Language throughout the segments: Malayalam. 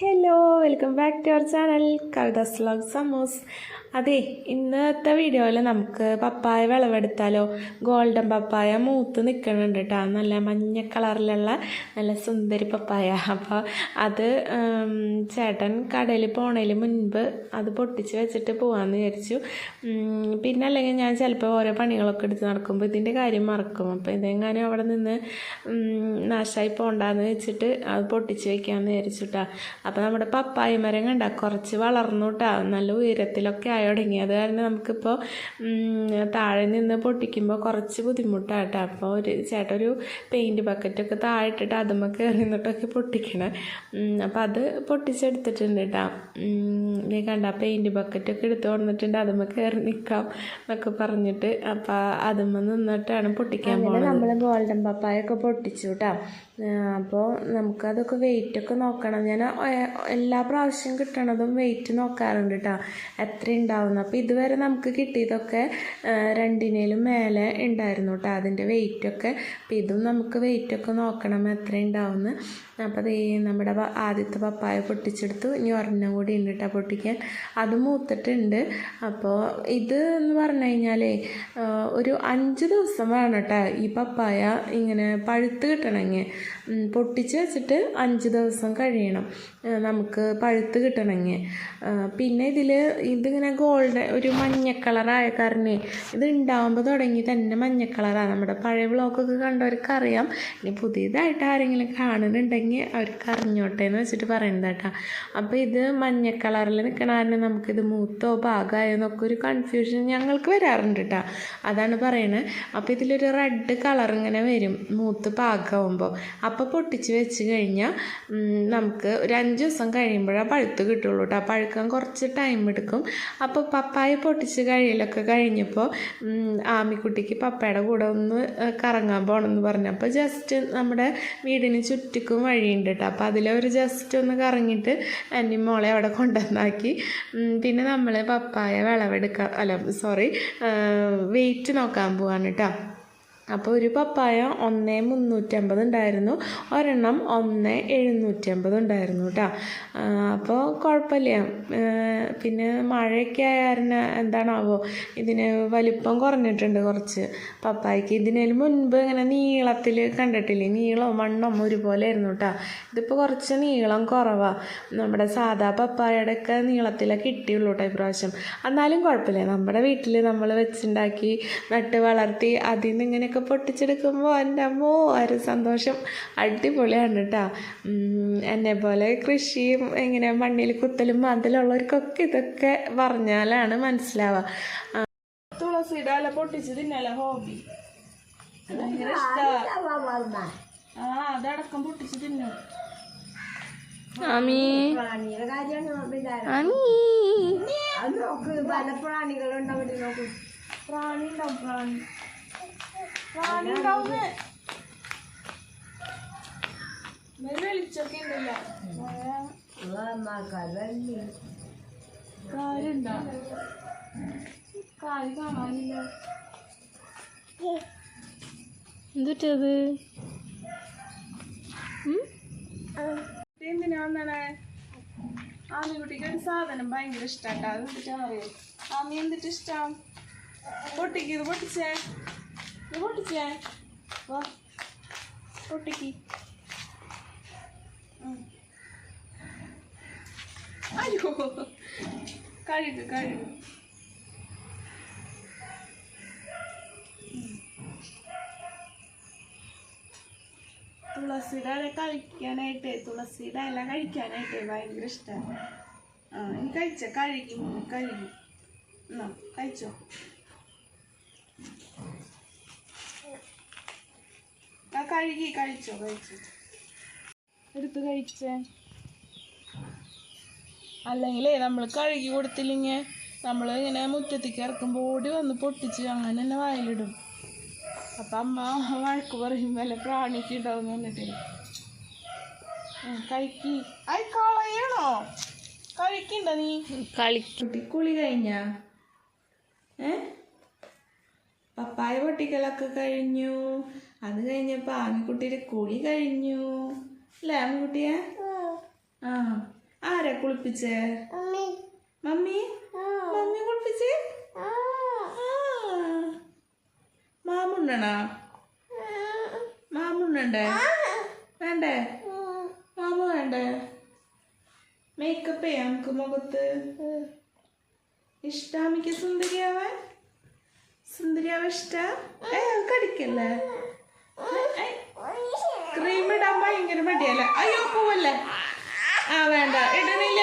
Hello, welcome back to our channel Kavitha's vlog സമൂസ്. അതെ, ഇന്നത്തെ വീഡിയോയിൽ നമുക്ക് പപ്പായ വിളവെടുത്താലോ. ഗോൾഡൻ പപ്പായ മൂത്ത് നിൽക്കുന്നുണ്ട് കേട്ടോ. നല്ല മഞ്ഞ കളറിലുള്ള നല്ല സുന്ദരി പപ്പായ. അപ്പോൾ അത് ചേട്ടൻ കടയിൽ പോണതിന് മുൻപ് അത് പൊട്ടിച്ച് വെച്ചിട്ട് പോകാമെന്ന് വിചാരിച്ചു. പിന്നെ അല്ലെങ്കിൽ ഞാൻ ചിലപ്പോൾ ഓരോ പണികളൊക്കെ എടുത്ത് നടക്കുമ്പോൾ ഇതിൻ്റെ കാര്യം മറക്കും. അപ്പോൾ ഇതെങ്ങാനും അവിടെ നിന്ന് നാശമായി പോകണ്ടെന്ന് വെച്ചിട്ട് അത് പൊട്ടിച്ച് വയ്ക്കാമെന്ന് വിചാരിച്ചു കേട്ടോ. അപ്പോൾ നമ്മുടെ പപ്പായ മരം കണ്ട കുറച്ച് വളർന്നു കേട്ടോ. നല്ല ഉയരത്തിലൊക്കെ ആയി തുടങ്ങി. അത് കാരണം നമുക്കിപ്പോൾ താഴെ നിന്ന് പൊട്ടിക്കുമ്പോൾ കുറച്ച് ബുദ്ധിമുട്ടാണ് കേട്ടോ. അപ്പോൾ ചേട്ടൻ ഒരു പെയിൻറ്റ് ബക്കറ്റൊക്കെ താഴെ ഇട്ടിട്ട് അതുമ്മ കയറി നിന്നിട്ടൊക്കെ പൊട്ടിക്കണേ. അപ്പോൾ അത് പൊട്ടിച്ചെടുത്തിട്ടുണ്ട് കേട്ടോ. നീ കണ്ട പെയിൻറ്റ് ബക്കറ്റൊക്കെ എടുത്ത് വന്നിട്ടുണ്ട്. അതുമ്മ കയറി നിൽക്കാം എന്നൊക്കെ പറഞ്ഞിട്ട്. അപ്പോൾ അതുമ്മ നിന്നിട്ടാണ് പൊട്ടിക്കാൻ പോകുന്നത്. നമ്മൾ ഗോൾഡൻ പപ്പായൊക്കെ പൊട്ടിച്ചു കേട്ടോ. അപ്പോൾ നമുക്കതൊക്കെ വെയിറ്റൊക്കെ നോക്കണം. ഞാൻ എല്ലാ പ്രാവശ്യം കിട്ടണതും വെയിറ്റ് നോക്കാറുണ്ട് കേട്ടോ, എത്ര ഉണ്ടാവുന്നു. അപ്പോൾ ഇതുവരെ നമുക്ക് കിട്ടിയതൊക്കെ 2 മേലെ ഉണ്ടായിരുന്നു കേട്ടോ അതിൻ്റെ വെയിറ്റൊക്കെ. അപ്പോൾ ഇതും നമുക്ക് വെയിറ്റൊക്കെ നോക്കണം എത്ര ഉണ്ടാവുമെന്ന്. അപ്പോൾ അതേ നമ്മുടെ ആദ്യത്തെ പപ്പായ പൊട്ടിച്ചെടുത്തു. ഇനി ഒരെണ്ണം കൂടി ഉണ്ട് കേട്ടോ പൊട്ടിക്കാൻ. അത് മൂത്തിട്ടുണ്ട്. അപ്പോൾ ഇത് എന്ന് പറഞ്ഞു കഴിഞ്ഞാൽ ഒരു 5 ദിവസം വേണം കേട്ടോ ഈ പപ്പായ ഇങ്ങനെ പഴുത്ത് കിട്ടണമെങ്കിൽ. പൊട്ടിച്ച് വെച്ചിട്ട് 5 ദിവസം കഴിയണം നമുക്ക് പഴുത്ത് കിട്ടണമെങ്കിൽ. പിന്നെ ഇതിങ്ങനെ ഗോൾഡൻ ഒരു മഞ്ഞ കളറായ കാരണം ഇത് ഉണ്ടാകുമ്പോൾ തുടങ്ങി തന്നെ മഞ്ഞ കളറാണ്. നമ്മുടെ പഴയ വ്ളോഗൊക്കെ കണ്ടവർക്ക് അറിയാം. ഇനി പുതിയതായിട്ട് ആരെങ്കിലും കാണുന്നുണ്ടെങ്കിൽ അവർക്ക് അറിഞ്ഞോട്ടെ എന്ന് വെച്ചിട്ട് പറയുന്നത് കേട്ടോ. അപ്പോൾ ഇത് മഞ്ഞ കളറിൽ നിൽക്കണ കാരണം നമുക്കിത് മൂത്തോ പാകമായോ എന്നൊക്കെ ഒരു കൺഫ്യൂഷൻ ഞങ്ങൾക്ക് വരാറുണ്ട് കേട്ടോ. അതാണ് പറയണത്. അപ്പോൾ ഇതിലൊരു റെഡ് കളർ ഇങ്ങനെ വരും മൂത്ത് പാകമാകുമ്പോൾ. അപ്പോൾ പൊട്ടിച്ച് വെച്ച് കഴിഞ്ഞാൽ നമുക്ക് ഒരു 5 ദിവസം കഴിയുമ്പോഴാണ് പഴുത്ത് കിട്ടുള്ളൂ കേട്ടോ. പഴുക്കാൻ കുറച്ച് ടൈം എടുക്കും. അപ്പോൾ പപ്പായ പൊട്ടിച്ച് കഴിയലൊക്കെ കഴിഞ്ഞപ്പോൾ ആമിക്കുട്ടിക്ക് പപ്പയുടെ കൂടെ ഒന്ന് കറങ്ങാൻ പോകണമെന്ന് പറഞ്ഞപ്പോൾ ജസ്റ്റ് നമ്മുടെ വീടിന് ചുറ്റിക്കും വഴിയുണ്ട് കേട്ടോ. അപ്പോൾ അതിലൊരു ജസ്റ്റ് ഒന്ന് കറങ്ങിയിട്ട് എൻ്റെ മോളെ അവിടെ കൊണ്ടുവന്നാക്കി. പിന്നെ നമ്മൾ പപ്പായ വെയിറ്റ് നോക്കാൻ പോവാണ് കേട്ടോ. അപ്പോൾ ഒരു പപ്പായ 1,350 ഉണ്ടായിരുന്നു, ഒരെണ്ണം 1,750 ഉണ്ടായിരുന്നു കേട്ടോ. അപ്പോൾ കുഴപ്പമില്ല. പിന്നെ മഴയൊക്കെ ആയാലും എന്താണാവോ ഇതിന് വലിപ്പം കുറഞ്ഞിട്ടുണ്ട് കുറച്ച് പപ്പായക്ക്. ഇതിനു മുൻപ് ഇങ്ങനെ നീളത്തിൽ കണ്ടിട്ടില്ലേ, നീളവും മണ്ണും ഒരുപോലെ ആയിരുന്നു കേട്ടോ. ഇതിപ്പോൾ കുറച്ച് നീളം കുറവാണ്. നമ്മുടെ സാധാ പപ്പായയുടെ ഒക്കെ നീളത്തിലേ കിട്ടിയുള്ളൂ കേട്ടോ ഇപ്രാവശ്യം. എന്നാലും കുഴപ്പമില്ല. നമ്മുടെ വീട്ടിൽ നമ്മൾ വെച്ചുണ്ടാക്കി നട്ട് വളർത്തി അതിൽ നിന്ന് ഇങ്ങനെയൊക്കെ പൊട്ടിച്ചെടുക്കുമ്പോൾ എൻ്റെ അമ്മോ ഒരു സന്തോഷം അടിപൊളിയാണ് കേട്ടോ. എന്നെ പോലെ കൃഷിയും ഇങ്ങനെ മണ്ണിൽ കുത്തലും മാന്തലുള്ളവർക്കൊക്കെ ഇതൊക്കെ പറഞ്ഞാലാണ് മനസ്സിലാവുക. തുളസിയുടെ ഇല പൊട്ടിച്ച് തിന്നല ഹോബി, ഭയങ്കര ഇഷ്ടമാണ്. അതടക്കം പൊട്ടിച്ച് തിന്നു. പ്രാണി ഉണ്ടാവും. വെളിച്ചൊക്കെ ഉണ്ടല്ലോ. കാര്യണ്ടോ? കാര്യം കാണാനില്ല. എന്തിട്ടത്? എന്തിനാ വന്നേ? ആമിക്കുട്ടിക്ക് ഒരു സാധനം ഭയങ്കര ഇഷ്ടാട്ടോ. അത് എന്തിട്ടാന്ന് അറിയോ? ആമി എന്തിട്ട് ഇഷ്ടം? പൊട്ടിക്ക് പൊട്ടിച്ചേ വാ പൊട്ടിക്ക്. അയ്യോ, കഴുകു. തുളസിയുടെ ഇല കഴിക്കാനായിട്ട് ഭയങ്കര ഇഷ്ടമാണ്. ഇനി കഴുകി കഴിച്ചോ. കഴിച്ചോ എടുത്ത് കഴിച്ചേ. അല്ലെങ്കിലേ നമ്മൾ കഴുകി കൊടുത്തില്ലെങ്കിൽ നമ്മൾ ഇങ്ങനെ മുറ്റത്തേക്ക് ഇറക്കുമ്പോൾ ഓടി വന്ന് പൊട്ടിച്ച് അങ്ങനെ തന്നെ വായിലിടും. അപ്പം അമ്മ വഴക്ക് പറയും വല്ല പ്രാണിക്ക് ഉണ്ടാവും എന്നിട്ട്. കളയണോ? കഴിക്കണ്ട നീ. കുളി കഴിഞ്ഞ പപ്പായ പൊട്ടിക്കലൊക്കെ കഴിഞ്ഞു. അത് കഴിഞ്ഞപ്പോൾ ആമിക്കുട്ടിയുടെ കുളി കഴിഞ്ഞു അല്ലേ ആമിക്കുട്ടിയെ? ആ കുളിപ്പിച്ചേ? Mummy mummy കുളിപ്പിച്ചേ? മാമുണ്ണണോ? മാമുണ്ണണ്ടേ? വേണ്ടേ? മാമ വേണ്ടേ? മേക്കപ്പ് ചെയ്യാം നമുക്ക് മുഖത്ത്. ഇഷ്ടാമിക്ക് സുന്ദരിയാവാൻ? സുന്ദരിയാവാൻ ഇഷ്ട? കടിക്കല്ലേ? ക്രീം ഇടാൻ ഭയങ്കര മടിയല്ലേ? അയ്യോ പോവല്ലേ? വേണ്ട, ഇടണില്ല.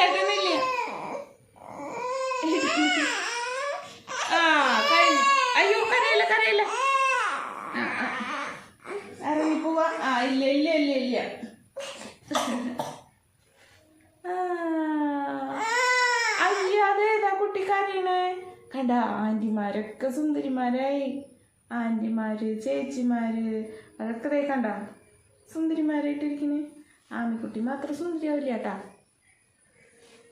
കഴിഞ്ഞു. അയ്യോ കരയില്ല. ഇറങ്ങി പോവാ. ഇല്ല. അയ്യോ അതേതാ കുട്ടി കരയണേ? കണ്ട, ആന്റിമാരൊക്കെ സുന്ദരിമാരായി. ആന്റിമാര് ചേച്ചിമാര് അതൊക്കെ കണ്ട സുന്ദരിമാരായിട്ടിരിക്കണ്. ആമിക്കുട്ടി മാത്രം സുന്ദരിയാവില്ല കേട്ടാ.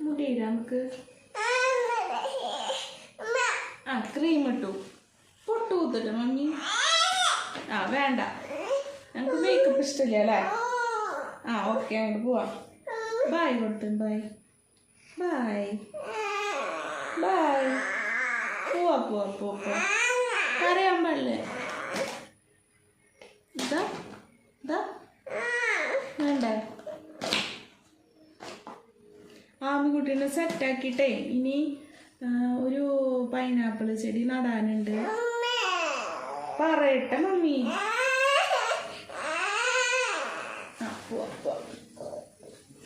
മുടിയില്ല നമുക്ക്. ക്രീം ഇട്ടു. പൊട്ടു കൂത്തിട്ട് മമ്മി. വേണ്ട, ഞങ്ങൾക്ക് മേക്കപ്പ് ഇഷ്ടമില്ല അല്ലേ? ഓക്കെ, അങ്ങോട്ട് പോവാം. ബായ് കൊടുത്തു. ബായ്. പോവാ. കരയാൻ പാടില്ലേ? ഇതാ വേണ്ടേ? ആമിക്കുട്ടീനെ സെറ്റാക്കിയിട്ടേ ഇനി ഒരു പൈനാപ്പിൾ ചെടി നടാനുണ്ട്. പറയട്ടെ മമ്മി.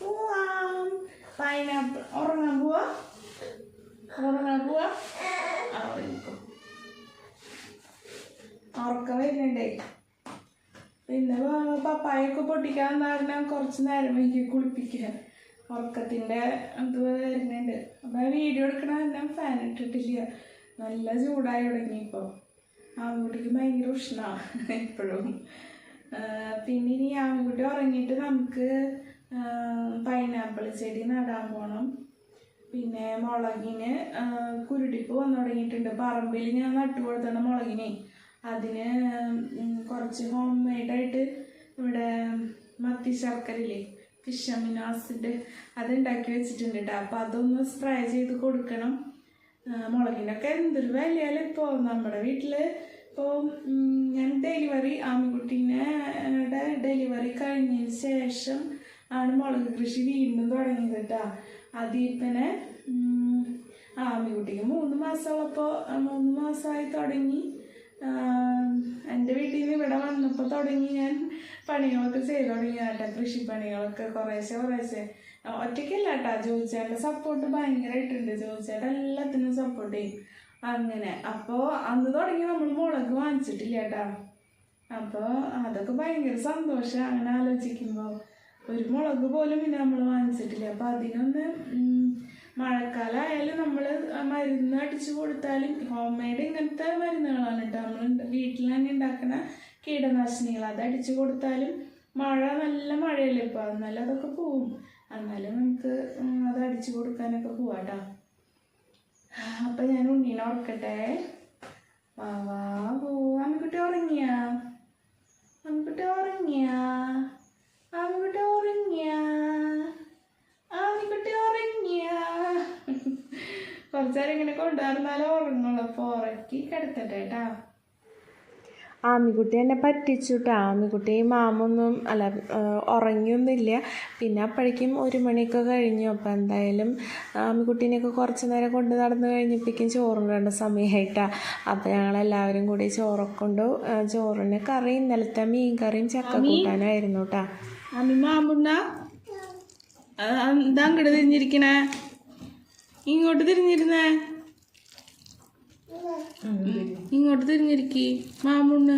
പോവാം. പൈനാപ്പിൾ ഉറങ്ങാൻ പോവാ. ഉറക്കം വരുന്നുണ്ടേ. പിന്നെ പപ്പായൊക്കെ പൊട്ടിക്കാൻ കാരണം കുറച്ച് നേരം വൈകി കുളിപ്പിക്കാൻ. ഉറക്കത്തിൻ്റെ അത് വരുന്നുണ്ട്. അപ്പം വീഡിയോ എടുക്കണ തന്നെ ഫാൻ ഇട്ടിട്ടില്ല. നല്ല ചൂടായി തുടങ്ങിയപ്പോൾ. ആൺകുട്ടിക്ക് ഭയങ്കര ഉഷ്ണമാണ് എപ്പോഴും. പിന്നെ ഇനി ആൺകുട്ടി ഉറങ്ങിയിട്ട് നമുക്ക് പൈനാപ്പിൾ ചെടി നടാൻ പോകണം. പിന്നെ മുളകിന് കുരുടിപ്പ് വന്നു തുടങ്ങിയിട്ടുണ്ട്. പറമ്പിൽ ഞാൻ നട്ടുകൊടുത്തണ മുളകിനെ അതിന് കുറച്ച് ഹോം മെയ്ഡായിട്ട് ഇവിടെ മത്തി ശർക്കരയില്ലേ, ഫിഷ് അമിനോ ആസിഡ്, അതുണ്ടാക്കി വെച്ചിട്ടുണ്ട് കേട്ടോ. അപ്പം അതൊന്ന് സ്പ്രേ ചെയ്ത് കൊടുക്കണം. മുളകിനൊക്കെ എന്തൊരു വിലയല്ലേ ഇപ്പോൾ. നമ്മുടെ വീട്ടിൽ ഇപ്പോൾ ഞാൻ ആമിക്കുട്ടീനെ ഡെലിവറി കഴിഞ്ഞതിന് ശേഷം ആണ് മുളക് കൃഷി വീണ്ടും തുടങ്ങിയത് കേട്ടോ. അതിപ്പനെ ആമിക്കുട്ടിക്ക് 3 മാസമുള്ളപ്പോൾ 3 മാസമായി തുടങ്ങി. എൻ്റെ വീട്ടിൽ നിന്ന് ഇവിടെ വന്നപ്പോൾ തുടങ്ങി ഞാൻ പണികളൊക്കെ ചെയ്ത് തുടങ്ങി കേട്ടോ. കൃഷിപ്പണികളൊക്കെ കുറേശ്ശെ ഒറ്റയ്ക്കല്ല കേട്ടോ. ജോയിച്ചേട്ടൻ്റെ സപ്പോർട്ട് ഭയങ്കരമായിട്ടുണ്ട്. ജോയിച്ചേട്ടൻ എല്ലാത്തിനും സപ്പോർട്ട് ചെയ്യും. അങ്ങനെ അപ്പോൾ അന്ന് തുടങ്ങി നമ്മൾ മുളക് വാങ്ങിച്ചിട്ടില്ല കേട്ടോ. അപ്പോൾ അതൊക്കെ ഭയങ്കര സന്തോഷം. അങ്ങനെ ആലോചിക്കുമ്പോൾ ഒരു മുളക് പോലും പിന്നെ നമ്മൾ വാങ്ങിച്ചിട്ടില്ല. അപ്പോൾ അതിനൊന്ന് മഴക്കാലമായാലും നമ്മൾ മരുന്ന് അടിച്ചു കൊടുത്താലും ഹോം മെയ്ഡ് ഇങ്ങനത്തെ മരുന്നുകളാണ് കേട്ടോ. നമ്മൾ വീട്ടിൽ തന്നെ ഉണ്ടാക്കുന്ന കീടനാശിനികൾ അത് അടിച്ചു കൊടുത്താലും നല്ല മഴയല്ലേ ഇപ്പോൾ, എന്നാലും അതൊക്കെ പോവും. എന്നാലും നമുക്ക് അത് അടിച്ചു കൊടുക്കാനൊക്കെ പോവാം കേട്ടോ. അപ്പം ഞാൻ ഉണ്ണീനെ ഉറക്കട്ടെ. ആമിക്കുട്ടി ഉറങ്ങിയാ? കുറച്ചേരം ഇങ്ങനെ കൊണ്ടുവരുന്നാലും ഉറങ്ങുള്ളൂ. അപ്പോൾ ഉറക്കി കിടത്തട്ടെ കേട്ടാ. ആമിക്കുട്ടി എന്നെ പറ്റിച്ചു കേട്ടോ. ആമിക്കുട്ടി മാമൊന്നും ഉറങ്ങിയൊന്നുമില്ല. പിന്നെ അപ്പോഴേക്കും 1 മണിയൊക്കെ കഴിഞ്ഞു. അപ്പോൾ എന്തായാലും ആമിക്കുട്ടീനെയൊക്കെ കുറച്ച് നേരം കൊണ്ട് നടന്നു കഴിഞ്ഞപ്പോഴേക്കും ചോറുണ്ടേണ്ട സമയമായിട്ടാണ്. അപ്പോൾ ഞങ്ങളെല്ലാവരും കൂടി ചോറൊക്കെ കൊണ്ടു. ചോറിന് കറി ഇന്നലത്തെ മീൻ കറിയും ചക്ക കൂട്ടാനായിരുന്നു കേട്ടോ. മാമുണ്ണ എന്താ അങ്ങോട്ട് തിരിഞ്ഞിരിക്കണേ? ഇങ്ങോട്ട് തിരിഞ്ഞിരുന്നേ. ഇങ്ങോട്ട് തിരിഞ്ഞിരിക്കി. മാമുണ്ണ്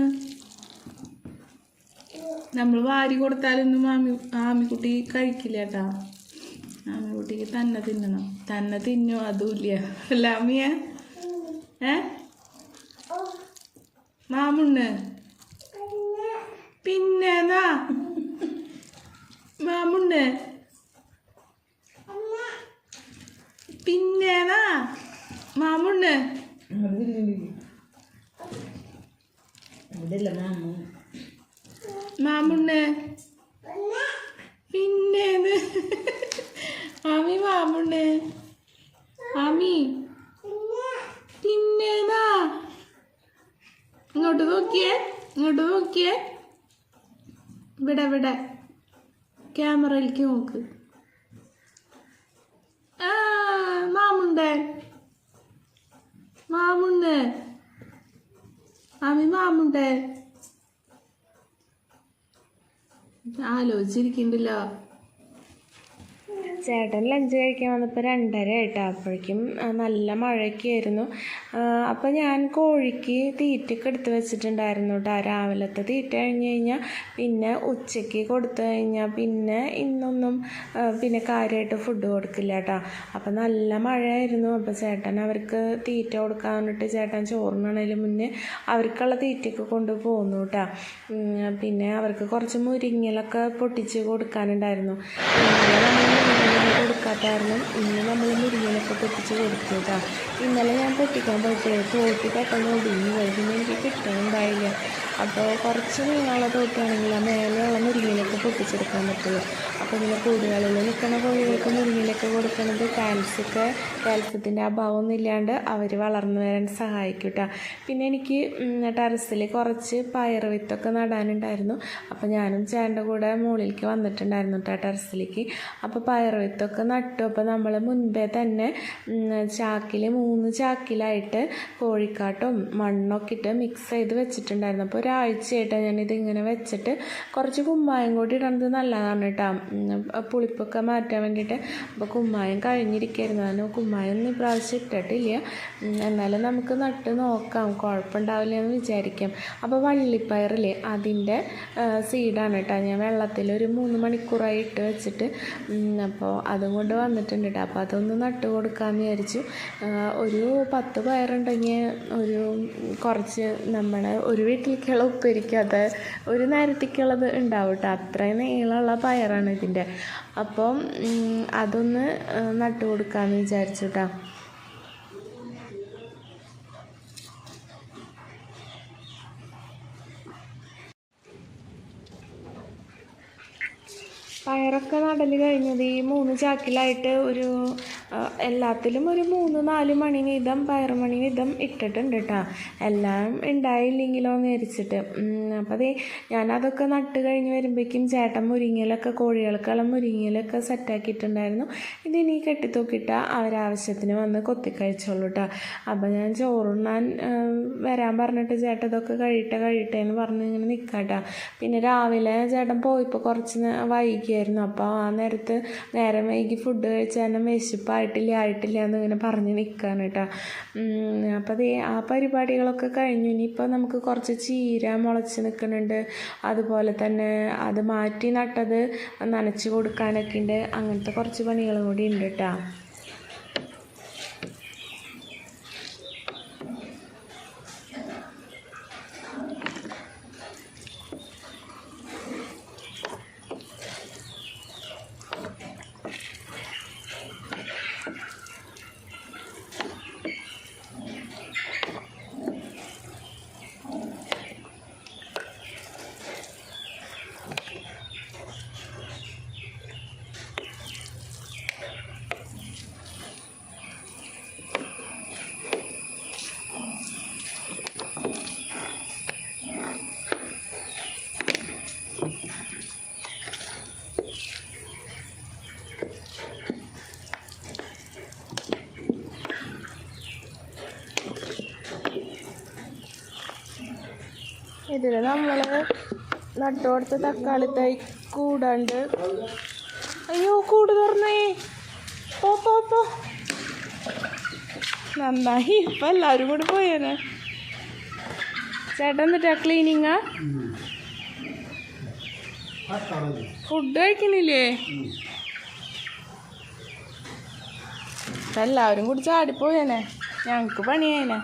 നമ്മൾ വാരി കൊടുത്താലൊന്നും ആമിക്കുട്ടി കഴിക്കില്ല കേട്ടാ. ആമിക്കുട്ടിക്ക് തന്നെ തിന്നണം. തന്നെ തിന്നോ അതുമില്ല അല്ല അമ്മിയ? മാമുണ്ണ് പിന്നെന്നാ മാമുണ്ണ് പിന്നെന്നാ മാമുണ്ണ് മാമുണ്ണ് പിന്നേന്ന് ആമി മാമുണ്ട്. ആമി പിന്നേതാ ഇങ്ങോട്ട് നോക്കിയേ, ഇങ്ങോട്ട് നോക്കിയേ. ഇവിടെ ക്യാമറയിലേക്ക് നോക്ക്. മാമുണ്ട് ആമി മാമുണ്ട്. ആലോചിച്ചിരിക്കണ്ടല്ലോ. ചേട്ടൻ ലഞ്ച് കഴിക്കാൻ വന്നപ്പോൾ 2:30 ആയിട്ടോ. അപ്പോഴേക്കും നല്ല മഴയൊക്കെ ആയിരുന്നു. അപ്പോൾ ഞാൻ കോഴിക്ക് തീറ്റയ്ക്ക് എടുത്ത് വെച്ചിട്ടുണ്ടായിരുന്നു കേട്ടോ. രാവിലത്തെ തീറ്റ കഴിഞ്ഞ് കഴിഞ്ഞാൽ പിന്നെ ഉച്ചയ്ക്ക് കൊടുത്തു കഴിഞ്ഞാൽ പിന്നെ ഇന്നൊന്നും പിന്നെ കാര്യമായിട്ട് ഫുഡ് കൊടുക്കില്ല കേട്ടോ. അപ്പോൾ നല്ല മഴയായിരുന്നു. അപ്പോൾ ചേട്ടൻ അവർക്ക് തീറ്റ കൊടുക്കാൻ വേണ്ടിയിട്ട് ചേട്ടൻ ചോറിനാണേലും മുന്നേ അവർക്കുള്ള തീറ്റയ്ക്ക് കൊണ്ട് പോന്നു കേട്ടോ. പിന്നെ അവർക്ക് കുറച്ച് മുരിങ്ങലൊക്കെ പൊട്ടിച്ച് കൊടുക്കാനുണ്ടായിരുന്നു. കൊടുക്കാത്ത കാരണം ഇന്ന് നമ്മൾ മുരിങ്ങലൊക്കെ പൊട്ടിച്ച് കൊടുത്തു കേട്ടോ. ഇന്നലെ ഞാൻ പൊട്ടിക്കാൻ പോയപ്പോഴേ തോട്ടി പെട്ടെന്ന് ഒടിഞ്ഞു പോയി. പിന്നെ എനിക്ക് കിട്ടാനുണ്ടായില്ല. അപ്പോൾ കുറച്ച് നീളമുള്ള തോട്ടിയാണെങ്കിൽ ആ മേലെയുള്ള മുരിങ്ങലൊക്കെ പൊട്ടിച്ചെടുക്കാൻ പറ്റുള്ളൂ. അപ്പോൾ ഇങ്ങനെ കൂടുകളിൽ നിൽക്കുന്ന കോഴികൾക്ക് മുരിങ്ങലൊക്കെ കൊടുക്കുന്നത് കാൽസ്യത്തിൻ്റെ അഭാവമൊന്നും ഇല്ലാണ്ട് അവർ വളർന്നു വരാൻ സഹായിക്കും കേട്ടോ. പിന്നെ എനിക്ക് ടെറസിൽ കുറച്ച് പയർ വിത്തൊക്കെ നടാനുണ്ടായിരുന്നു. അപ്പോൾ ഞാനും ചേട്ടൻ്റെ കൂടെ മുകളിലേക്ക് വന്നിട്ടുണ്ടായിരുന്നു കേട്ടോ ടെറസിലേക്ക്. അപ്പോൾ പയർ വിത്തൊക്കെ നട്ടു. അപ്പോൾ നമ്മൾ മുൻപേ തന്നെ ചാക്കിൽ 3 ചാക്കിലായിട്ട് കോഴിക്കാട്ടും മണ്ണൊക്കെ ഇട്ട് മിക്സ് ചെയ്ത് വെച്ചിട്ടുണ്ടായിരുന്നു. അപ്പോൾ ഒരാഴ്ചയായിട്ട് ഞാനിതിങ്ങനെ വെച്ചിട്ട് കുറച്ച് കുമ്മായം കൂടി ഇടുന്നത് നല്ലതാണ് കേട്ടോ, പുളിപ്പൊക്കെ മാറ്റാൻ വേണ്ടിയിട്ട്. അപ്പോൾ കുമ്മായം കഴിഞ്ഞിരിക്കുകയായിരുന്നു. അതിന് കുമ്മായം ഒന്നും ഇപ്രാവശ്യം ഇട്ടിട്ടില്ല. എന്നാലും നമുക്ക് നട്ട് നോക്കാം, കുഴപ്പമുണ്ടാവില്ല എന്ന് വിചാരിക്കാം. അപ്പോൾ വള്ളിപ്പയറില്ലേ അതിൻ്റെ സീഡാണ് കേട്ടോ. ഞാൻ വെള്ളത്തിൽ ഒരു 3 മണിക്കൂറായി ഇട്ട് വെച്ചിട്ട് അപ്പോൾ അതും കൊണ്ട് വന്നിട്ടുണ്ട് കേട്ടോ. അപ്പോൾ അതൊന്ന് നട്ട് കൊടുക്കാമെന്ന് വിചാരിച്ചു. ഒരു 10 പയറുണ്ടെങ്കിൽ ഒരു കുറച്ച് നമ്മുടെ ഒരു വീട്ടിലേക്കുള്ള ഉപ്പേരിക്കത് ഒരു നേരത്തേക്കുള്ളത് ഉണ്ടാവും കേട്ടോ. അത്രയും നീളമുള്ള പയറാണ് ഇതിൻ്റെ. അപ്പം അതൊന്ന് നട്ട് കൊടുക്കാമെന്ന് വിചാരിച്ചു കേട്ടോ. പയറൊക്കെ നടൽ കഴിഞ്ഞത് ഈ 3 ചാക്കിലായിട്ട് ഒരു എല്ലാത്തിലും ഒരു 3-4 മണി വീതം പയറുമണി വീതം ഇട്ടിട്ടുണ്ട് കേട്ടോ. എല്ലാം ഉണ്ടായില്ലെങ്കിലോ എന്ന് വിചാരിച്ചിട്ട്. അപ്പോൾ അതേ ഞാനതൊക്കെ നട്ട് കഴിഞ്ഞ് വരുമ്പോഴേക്കും ചേട്ടൻ മുരിങ്ങലൊക്കെ കോഴികൾക്കുള്ള മുരിങ്ങലൊക്കെ സെറ്റാക്കിയിട്ടുണ്ടായിരുന്നു. ഇതിനി കെട്ടിത്തൂക്കിയിട്ടാൽ അവരാവശ്യത്തിന് വന്ന് കൊത്തിക്കഴിച്ചോളൂ കേട്ടോ. അപ്പോൾ ഞാൻ ചോറുണ്ണാൻ വരാൻ പറഞ്ഞിട്ട് ചേട്ടൻ ഇതൊക്കെ കഴിയട്ടെ എന്ന് പറഞ്ഞ് ഇങ്ങനെ നിൽക്കാം കേട്ടോ. പിന്നെ രാവിലെ ചേട്ടൻ പോയിപ്പോൾ കുറച്ച് വൈകിയായിരുന്നു. അപ്പോൾ ആ നേരം വൈകി ഫുഡ് കഴിച്ചാൽ ആയിട്ടില്ല എന്നിങ്ങനെ പറഞ്ഞ് നിൽക്കുകയാണ് കേട്ടോ. അപ്പോൾ അതേ ആ പരിപാടികളൊക്കെ കഴിഞ്ഞു. ഇനിയിപ്പോൾ നമുക്ക് കുറച്ച് ചീര മുളച്ച് നിൽക്കുന്നുണ്ട്. അതുപോലെ തന്നെ അത് മാറ്റി നട്ടത് നനച്ച് കൊടുക്കാനൊക്കെ ഉണ്ട്. അങ്ങനത്തെ കുറച്ച് പണികളും കൂടി ഉണ്ട് കേട്ടോ. ഇതിൽ നമ്മൾ നട്ടുകൊടുത്ത തക്കാളി തൈ കൂടാണ്ട് അയ്യോ കൂട് തുറന്നേ പോ നന്നായി. ഇപ്പം എല്ലാവരും കൂടി പോയേനെ. ചേട്ടൻ എന്നിട്ടാ ക്ലീനിങ്ങാ? ഫുഡ് കഴിക്കണില്ലേ? എല്ലാവരും കൂടി ചാടിപ്പോയേനെ. ഞങ്ങൾക്ക് പണിയായേനെ.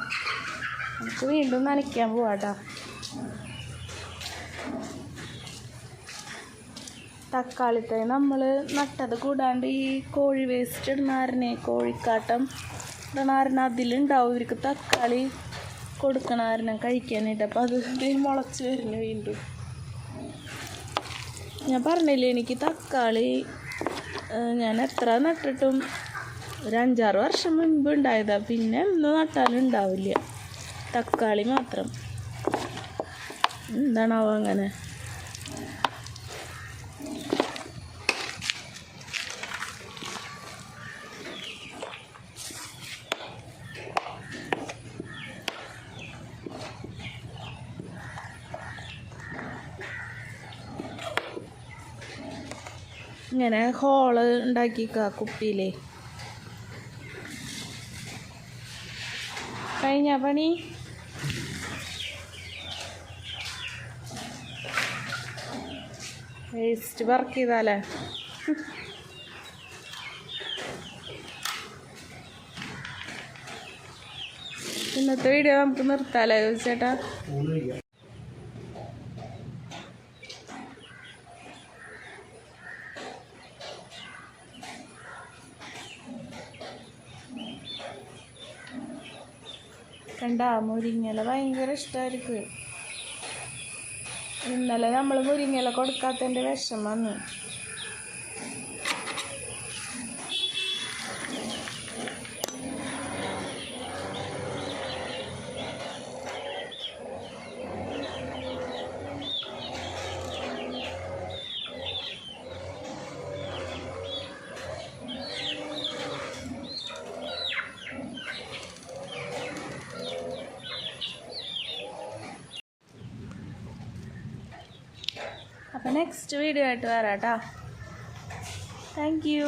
നമുക്ക് വീണ്ടും നനയ്ക്കാൻ പോവാട്ടോ. തക്കാളിത്തൈ നമ്മൾ നട്ടത് കൂടാണ്ട് ഈ കോഴി വേസ്റ്റ് ഇടുന്നാരനെ കോഴിക്കാട്ടം ഇടണാരനെ അതിലുണ്ടാവും ഇവർക്ക് തക്കാളി കൊടുക്കണാരനെ കഴിക്കാനായിട്ട്. അപ്പോൾ അത് മുളച്ച് വരുന്നു വീണ്ടും. ഞാൻ പറഞ്ഞില്ലേ എനിക്ക് തക്കാളി ഞാൻ എത്ര നട്ടിട്ടും ഒരു 5-6 വർഷം മുൻപ് ഉണ്ടായതാണ്. പിന്നെ എന്ന് നട്ടാലും ഉണ്ടാവില്ല, തക്കാളി മാത്രം. എന്താണാവോ അങ്ങനെ. ഇങ്ങനെ ഹോള് ഉണ്ടാക്കിക്ക കുപ്പിയിലേ. കഴിഞ്ഞ പണി വേസ്റ്റ് വർക്ക് ചെയ്താലേ. ഇന്നത്തെ വീഡിയോ നമുക്ക് നിർത്താലേ ചേട്ടാ. കണ്ട മുരിങ്ങയില ഭയങ്കര ഇഷ്ടമായിരിക്കും. ഇന്നലെ നമ്മൾ മുരിങ്ങയില കൊടുക്കാത്തതിൻ്റെ വിഷം വന്നു. അപ്പോൾ നെക്സ്റ്റ് വീഡിയോ ആയിട്ട് വരാം കേട്ടോ. Thank you.